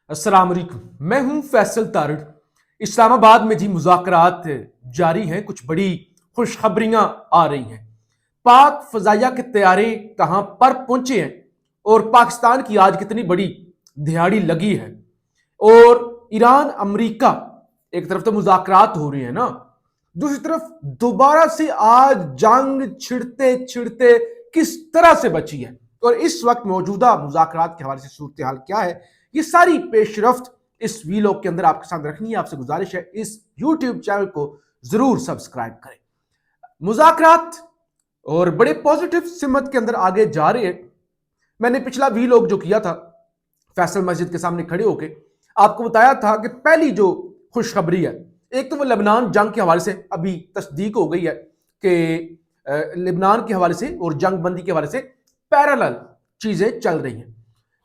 अस्सलाम वालेकुम। मैं हूं फैसल तारड़। इस्लामाबाद में जी मुज़ाकरात जारी हैं। कुछ बड़ी खुशखबरियां आ रही हैं। पाक फजाइया के तैयारे कहां पर पहुंचे हैं और पाकिस्तान की आज कितनी बड़ी दिहाड़ी लगी है। और ईरान अमेरिका एक तरफ तो मुज़ाकरात हो रही है ना, दूसरी तरफ दोबारा से आज जंग छिड़ते छिड़ते किस तरह से बची है और इस वक्त मौजूदा मुज़ाकरात के हवाले से सूरत हाल क्या है, ये सारी पेशरफ्त इस वीलॉग के अंदर आपके साथ रखनी है। आपसे गुजारिश है इस यूट्यूब चैनल को जरूर सब्सक्राइब करें। मुज़ाकरात और बड़े पॉजिटिव सिमत के अंदर आगे जा रहे हैं। मैंने पिछला वीलॉग जो किया था फैसल मस्जिद के सामने खड़े होकर आपको बताया था कि पहली जो खुशखबरी है, एक तो वो लेबनान जंग के हवाले से अभी तस्दीक हो गई है कि लेबनान के हवाले से और जंग बंदी के हवाले से पैरेलल चीजें चल रही हैं।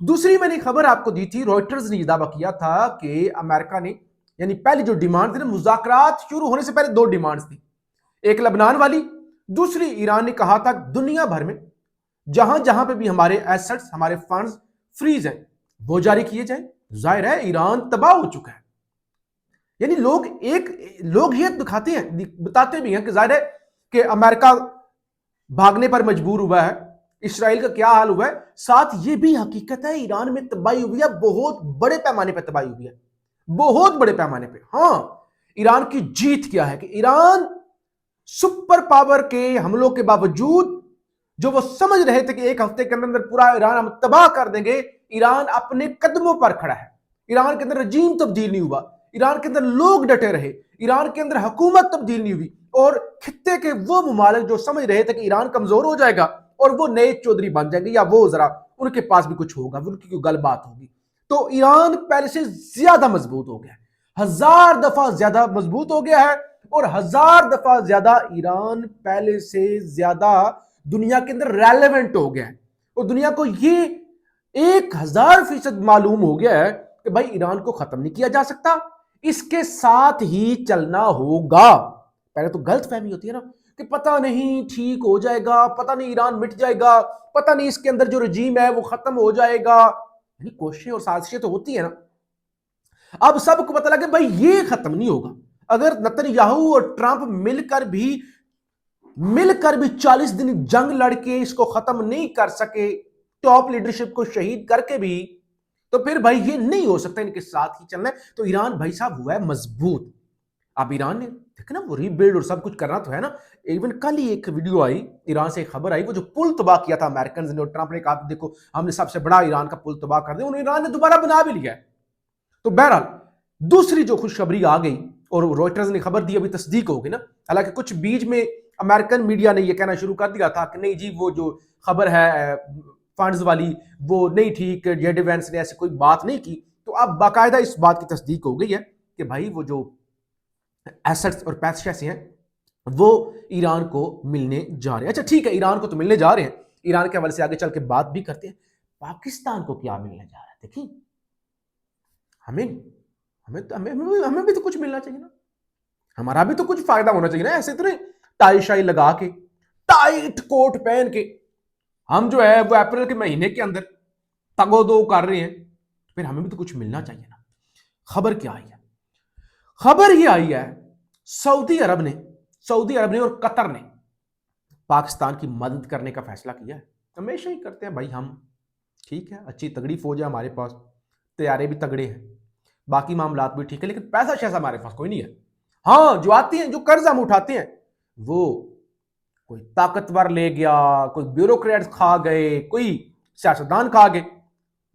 दूसरी मैंने खबर आपको दी थी, रॉयटर्स ने दावा किया था कि अमेरिका ने, यानी पहली जो डिमांड थी ना, मुज़ाकरात शुरू होने से पहले दो डिमांड्स थी, एक लेबनान वाली, दूसरी ईरान ने कहा था दुनिया भर में जहां जहां पे भी हमारे एसेट्स, हमारे फंड्स फ्रीज हैं, वो जारी किए जाए। जाहिर है ईरान तबाह हो चुका है। यानी लोग ये दिखाते हैं, बताते भी हैं कि जाहिर है कि अमेरिका भागने पर मजबूर हुआ है, इसराइल का क्या हाल हुआ है। साथ ये भी हकीकत है ईरान में तबाही हुई है, बहुत बड़े पैमाने पर तबाही हुई है, बहुत बड़े पैमाने पे। हां, ईरान की जीत क्या है कि ईरान सुपर पावर के हमलों के बावजूद, जो वो समझ रहे थे कि एक हफ्ते के अंदर पूरा ईरान हम तबाह कर देंगे, ईरान अपने कदमों पर खड़ा है। ईरान के अंदर रजीम तब्दील नहीं हुआ, ईरान के अंदर लोग डटे रहे, ईरान के अंदर हुकूमत तब्दील नहीं हुई। और खित्ते के वो मुमालिक जो समझ रहे थे कि ईरान कमजोर हो जाएगा और वो नए चौधरी बन जाएंगे, या वो जरा उनके पास भी कुछ होगा, उनकी कोई गलबात होगी, तो ईरान पहले से ज्यादा मजबूत हो गया है, 1000 दफा ज्यादा मजबूत हो गया है। और 1000 दफा ज्यादा ईरान पहले से ज्यादा दुनिया के अंदर रेलेवेंट हो गया है। और दुनिया को ये 1000% मालूम हो गया है कि भाई ईरान को खत्म नहीं किया जा सकता, इसके साथ ही चलना होगा। पहले तो गलत फहमी होती है ना कि पता नहीं ठीक हो जाएगा, पता नहीं ईरान मिट जाएगा, पता नहीं इसके अंदर जो रजीम है वो खत्म हो जाएगा। यानी कोशिशें और साजिशें तो होती है ना। अब सबको पता लगे भाई ये खत्म नहीं होगा। अगर नेतन्याहू और ट्रंप मिलकर भी 40 दिन जंग लड़के इसको खत्म नहीं कर सके, टॉप लीडरशिप को शहीद करके भी, तो फिर भाई ये नहीं हो सकता, इनके साथ ही चलना है। तो ईरान भाई साहब हुआ है मजबूत। अब ईरान ने देखा ना, वो रीबिल्ड और सब कुछ करना तो है ना। इवन कल ही एक वीडियो आई, ईरान से एक खबर आई, वो जो पुल तबाह किया था अमेरिकन ने और ट्रंप ने कहा देखो हमने सबसे बड़ा ईरान का पुल तबाह कर दिया, उन्होंने ईरान ने दोबारा बना भी लिया है। तो बहरहाल दूसरी जो खुशखबरी आ गई और रॉयटर्स ने खबर दी, अभी तस्दीक हो गई ना। हालांकि कुछ बीच में अमेरिकन मीडिया ने यह कहना शुरू कर दिया था कि नहीं जी वो जो खबर है फंड्स वाली वो नहीं ठीक, जेड वैंस ने ऐसी कोई बात नहीं की। तो अब बाकायदा इस बात की तस्दीक हो गई है कि भाई वो जो एसेट्स और पैसे हैं वो ईरान को मिलने जा रहे हैं। अच्छा ठीक है, ईरान को तो मिलने जा रहे हैं, ईरान के हवाले से आगे चल के बात भी करते हैं। पाकिस्तान को क्या मिलने जा रहा है देखिए। हमें हमें तो हमें भी तो कुछ मिलना चाहिए ना, हमारा भी तो कुछ फायदा होना चाहिए ना। ऐसे तो नहीं टाई शाई लगा के, टाइट कोट पहन के हम जो है वो अप्रैल के महीने के अंदर तगोदो कर रहे हैं, फिर हमें भी तो कुछ मिलना चाहिए ना। खबर क्या आई है? खबर ही आई है सऊदी अरब ने और कतर ने पाकिस्तान की मदद करने का फैसला किया है। हमेशा ही करते हैं भाई हम, ठीक है, अच्छी तगड़ी फौज है हमारे पास, तैयारे भी तगड़े हैं, बाकी मामलात भी ठीक है, लेकिन पैसा शैसा हमारे पास कोई नहीं है। हाँ, जो आती हैं, जो कर्ज हम उठाते हैं, वो कोई ताकतवर ले गया, कोई ब्यूरोक्रेट्स खा गए, कोई सियासतदान खा गए,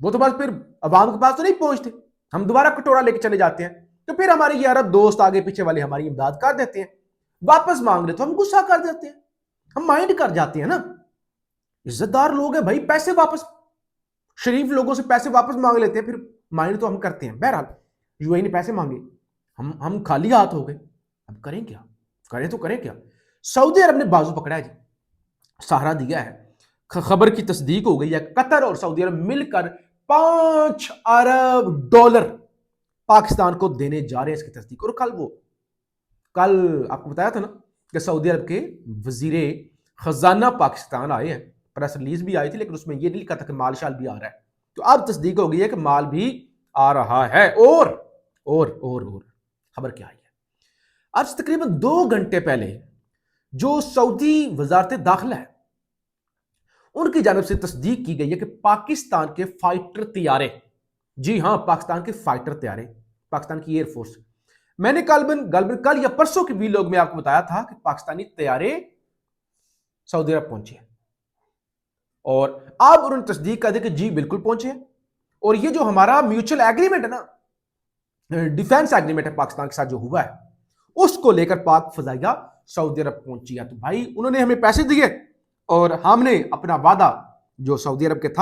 वो तो बस फिर अवाम के पास तो नहीं पहुंचते, हम दोबारा कटोरा लेके चले जाते हैं। तो फिर हमारे ये अरब दोस्त आगे पीछे वाले हमारी इमदाद कर देते हैं, वापस मांग रहे तो हम गुस्सा कर देते हैं, हम माइंड कर जाते हैं ना। इज्जतदार लोग हैं भाई, पैसे वापस, शरीफ लोगों से पैसे वापस मांग लेते हैं, फिर माइंड तो हम करते हैं। बहरहाल यूएई ने पैसे मांगे, हम खाली हाथ हो गए, अब करें क्या, करें तो करें क्या। सऊदी अरब ने बाजू पकड़ा है जी, सहारा दिया है। खबर की तस्दीक हो गई है, कतर और सऊदी अरब मिलकर 5 अरब डॉलर पाकिस्तान को देने जा रहे हैं, इसकी तस्दीक। और कल आपको बताया था ना कि सऊदी अरब के वजीरे खजाना पाकिस्तान आए हैं, प्रेस रिलीज भी आई थी, लेकिन उसमें यह नहीं लिखा था कि माल शाल भी आ रहा है। तो अब तस्दीक हो गई है कि माल भी आ रहा है। और खबर क्या आई है? आज तकरीबन 2 घंटे पहले जो सऊदी वजारत दाखिला है उनकी जानब से तस्दीक की गई है कि पाकिस्तान के फाइटर तैयारे, जी हां, पाकिस्तान के फाइटर तैयारे, पाकिस्तान की एयरफोर्स, मैंने कल या परसों के वीलॉग में आपको बताया था कि पाकिस्तानी तैयारे सऊदी अरब पहुंचे हैं और अब उन्होंने तस्दीक कर दी कि जी बिल्कुल पहुंचे हैं। और ये जो हमारा म्यूचुअल एग्रीमेंट है ना, डिफेंस एग्रीमेंट है पाकिस्तान के साथ जो हुआ है, उसको लेकर पाक फजाइया सऊदी अरब पहुंची है। तो भाई उन्होंने हमें पैसे दिए और हमने अपना वादा जो सऊदी अरब के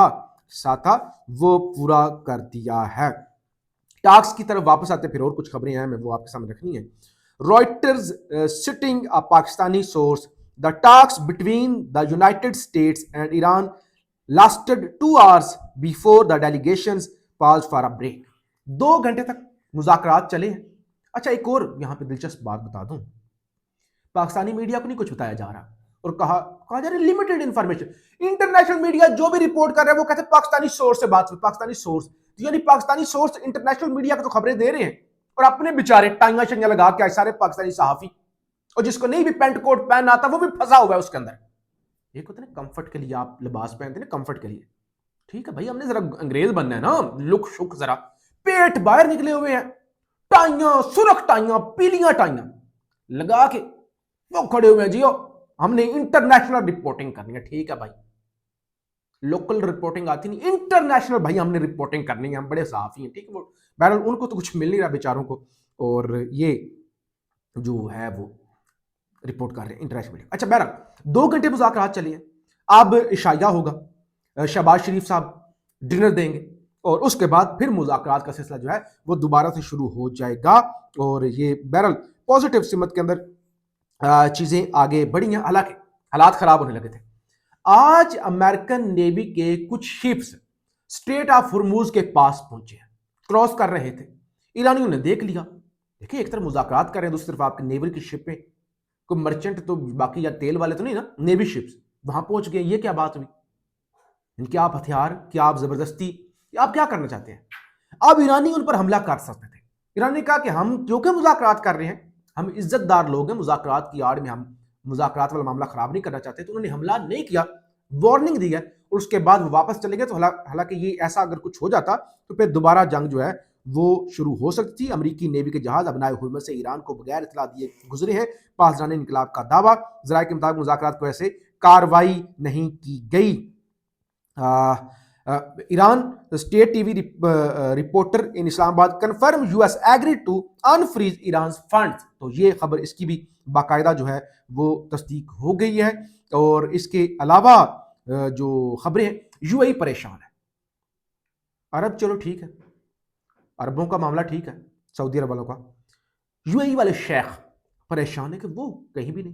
साथ था वो पूरा कर दिया है। टास्क की तरफ वापस आते फिर और कुछ खबरें हैं, मैं वो आपके सामने रखनी है। Reuters citing a Pakistani source, the टास्क between the United States and Iran lasted 2 hours before the delegations pause for a break. 2 घंटे तक मुज़ाकरात चले हैं। अच्छा, एक और यहां पे दिलचस्प बात बता दूं, पाकिस्तानी मीडिया को नहीं कुछ बताया जा रहा और कहा जा रहा है लिमिटेड इंफॉर्मेशन। इंटरनेशनल मीडिया जो भी रिपोर्ट कर रहा है वो कहते हैं पाकिस्तानी सोर्स से बात हुई, पाकिस्तानी सोर्स, यानी पाकिस्तानी सोर्स इंटरनेशनल मीडिया को तो खबरें दे रहे हैं और अपने बेचारे टाइयां शंगा लगा के सारे पाकिस्तानी सहाफी, और जिसको नहीं भी पेंट कोट पहनना आता वो भी फंसा हुआ है उसके अंदर। एक होता है ना कंफर्ट के लिए आप लिबास पहनते हैं ना, कंफर्ट के लिए, ठीक है भाई, हमने जरा अंग्रेज बनना है ना, लुक शुक, जरा पेट बाहर निकले हुए हैं, टाइयां, सुरख टाइयां, पीलियां टाइयां लगा के वो खड़े हुए हैं जियो, हमने इंटरनेशनल रिपोर्टिंग करनी है। ठीक है भाई, लोकल रिपोर्टिंग आती नहीं, इंटरनेशनल भाई हमने रिपोर्टिंग करनी है, हम बड़े साफी हैं, ठीक है। वो बहरहाल उनको तो कुछ मिल नहीं रहा बेचारों को, और ये जो है वो रिपोर्ट कर रहे हैं इंटरनेशनल मीडिया। अच्छा बहरहाल 2 घंटे मुज़ाकरात चली हैं, अब इशाया होगा, शहबाज शरीफ साहब डिनर देंगे और उसके बाद फिर मुज़ाकरात का सिलसिला जो है वो दोबारा से शुरू हो जाएगा। और ये बहरहाल पॉजिटिव सिमत के अंदर चीजें आगे बढ़ी हैं, हालांकि हालात खराब होने लगे थे। आज अमेरिकन नेवी के कुछ शिप्स स्ट्रेट ऑफ हुर्मुज के पास पहुंचे हैं, क्रॉस कर रहे थे, ईरानियों ने देख लिया। देखिए, एक तरफ मुज़ाकरात कर रहे हैं, दूसरी तरफ आपके नेवल की शिपें, कोई मर्चेंट तो बाकी या तेल वाले तो नहीं ना, नेवी शिप्स वहां पहुंच गए। ये क्या बात हुई? इनके आप हथियार, क्या आप जबरदस्ती, आप क्या करना चाहते हैं? अब ईरानी उन पर हमला कर सकते थे। ईरान ने कहा कि हम क्योंकि मुज़ाकरात कर रहे हैं, हम इज्जतदार लोग हैं, मुज़ाकरात की आड़ में हम मुज़ाकरात वाला मामला खराब नहीं करना चाहते, तो उन्होंने हमला नहीं किया, वार्निंग दी है और उसके बाद वो वापस चले गए। तो हालांकि ये ऐसा अगर कुछ हो जाता तो फिर दोबारा जंग जो है वो शुरू हो सकती थी। अमेरिकी नेवी के जहाज अपनाए हुर्मुज़ से ईरान को बगैर इतला दिए गुजरे हैं, पासदान इनकलाब का दावा। ज़राए के मुताबिक मुज़ाकरात को ऐसे कार्रवाई नहीं की गई। Iran state TV reporter in Islamabad confirm US agree to unfreeze Iran funds. तो ये खबर, इसकी भी बाकायदा जो है वो तस्दीक हो गई है। और इसके अलावा जो खबरें हैं, यूएई परेशान है। अरब चलो ठीक है, अरबों का मामला ठीक है, सऊदी अरब वालों का, यूएई वाले शेख परेशान है कि वो कहीं भी नहीं,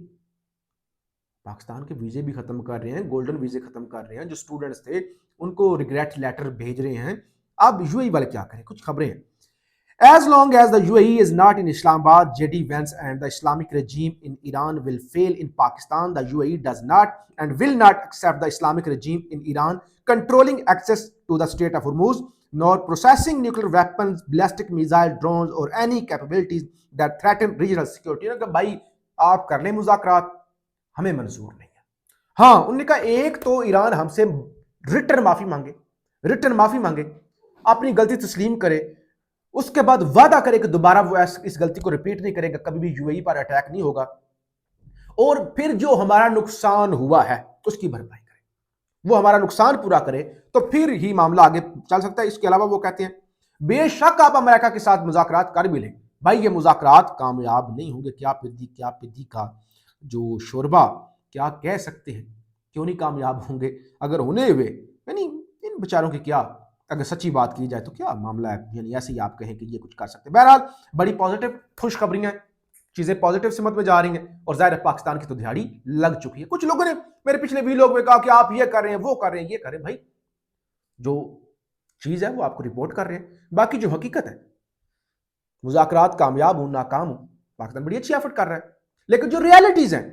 पाकिस्तान के वीजे भी खत्म कर रहे हैं, गोल्डन वीजे खत्म कर रहे हैं, जो स्टूडेंट्स थे उनको रिग्रेट लेटर भेज रहे हैं। अब यूएई वाले क्या करें? कुछ खबरें हैं। As long as the UAE is not in Islamabad, JD Vance and the Islamic regime in Iran will fail in Pakistan. The UAE does not and will not accept the Islamic regime in Iran controlling access to the Strait of Hormuz, nor processing nuclear weapons, ballistic missile, drones, or any capabilities that threaten regional security. भाई आप कर लें मुज़ाकरात, हमें मंजूर नहीं है। हाँ, उन्होंने कहा एक तो ईरान हमसे रिटर्न माफी मांगे, अपनी गलती तस्लीम करे, उसके बाद वादा करे कि दोबारा वो इस गलती को रिपीट नहीं करेगा, कभी भी यूएई पर अटैक नहीं होगा, और फिर जो हमारा नुकसान हुआ है उसकी भरपाई करे, वो हमारा नुकसान पूरा करे, तो फिर ही मामला आगे चल सकता है। इसके अलावा वो कहते हैं बेशक आप अमेरिका के साथ मुज़ाकरात कर भी लें, भाई ये मुज़ाकरात कामयाब नहीं होंगे। क्या पिद्दी का जो शोरबा, क्या कह सकते हैं, क्यों नहीं कामयाब होंगे? अगर होने हुए, यानी इन बेचारों की क्या, अगर सच्ची बात की जाए तो क्या मामला है, यानी ऐसे ही आप कहें कि ये कुछ कर सकते हैं। बहरहाल बड़ी पॉजिटिव खुशखबरियां, चीजें पॉजिटिव सिमत में जा रही हैं और जाहिर है पाकिस्तान की तो दिहाड़ी लग चुकी है। कुछ लोगों ने मेरे पिछले वीडियो में कहा कि आप ये कर रहे हैं, वो कर रहे हैं, ये कर रहे हैं। भाई जो चीज है वो आपको रिपोर्ट कर रहे हैं, बाकी जो हकीकत है, मुज़ाकरात कामयाब हो नाकाम हो, पाकिस्तान बड़ी अच्छी एफर्ट कर रहा है, लेकिन जो रियलिटीज हैं,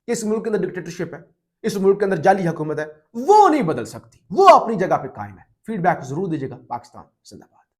इस मुल्क के अंदर डिक्टेटरशिप है, इस मुल्क के अंदर जाली हुकूमत है, वो नहीं बदल सकती, वो अपनी जगह पे कायम है। फीडबैक जरूर दीजिएगा। पाकिस्तान जिंदाबाद।